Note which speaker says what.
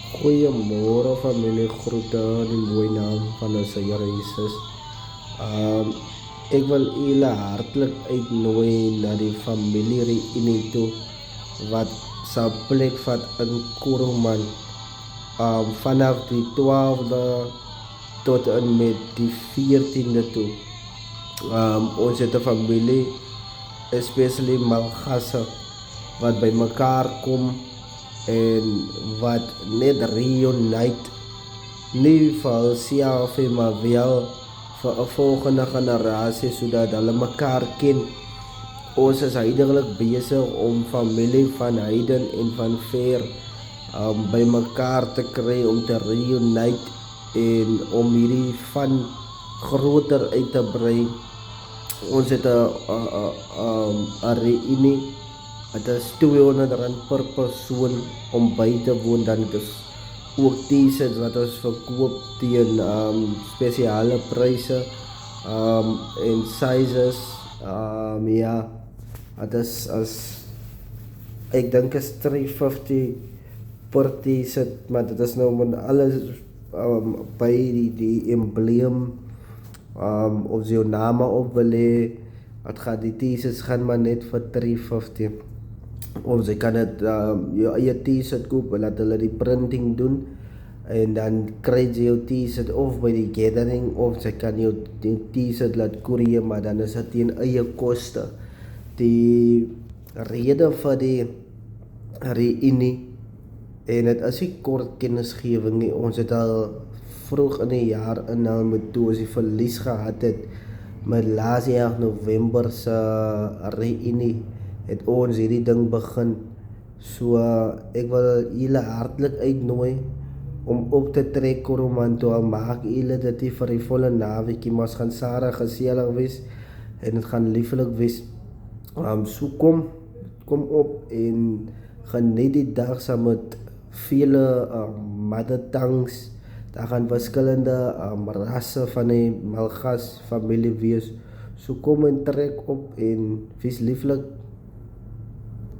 Speaker 1: Goeiemôre familie, groete in die mooie naam van ons Here Jesus. Um, ek wil julle hartlik uitnooi na die familie reunie toe wat sal plek vat in Kuruman vanaf die 12de tot en met die 14de toe. Ons het 'n familie, especially Malgasse, wat by mekaar kom en wat net reunite, nie vir hulself nie, maar wel vir 'n volgende generasie sodat hulle mekaar ken. Ons is heidaglik besig om familie van heiden en van ver by mekaar te kry om te reunite en om hierdie van groter uit te brei. Ons het 'n reunie. Dit is R200 per persoon om by te woon. Dan het ons ook t-shirts wat ons verkoop teen spesiale pryse en sizes. Ja, dit is ek dink is R350 per t-shirt, maar dit is nou met alles by die embleem of jou naam op wil hê. Het gaat die t-shirts gaan maar net vir R350. Of jy kan dit jou eie t-shirt koop en laat hulle die printing doen en dan kry jy jou t-shirt of by die gathering of jy kan jou t-shirt laat koerier, maar dan is dit teen eie koste. Die rede vir die reunie, en dit is nie kort kennisgewing nie, ons het al vroeg in die jaar met toe ons die verlies gehad het met laas jaar November se reunie, het ons hierdie ding begin. So ek wil julle hartlik uitnooi om op te trek Kuruman toe. Al maak julle dit nie vir die volle naweekie, maar gaan gesellig wees en dit gaan lieflik wees. So kom op en geniet die dag saam met vele mother tongues. Daar gaan verskillende rasse van die Malgas familie wees. So kom en trek op en wees lieflik.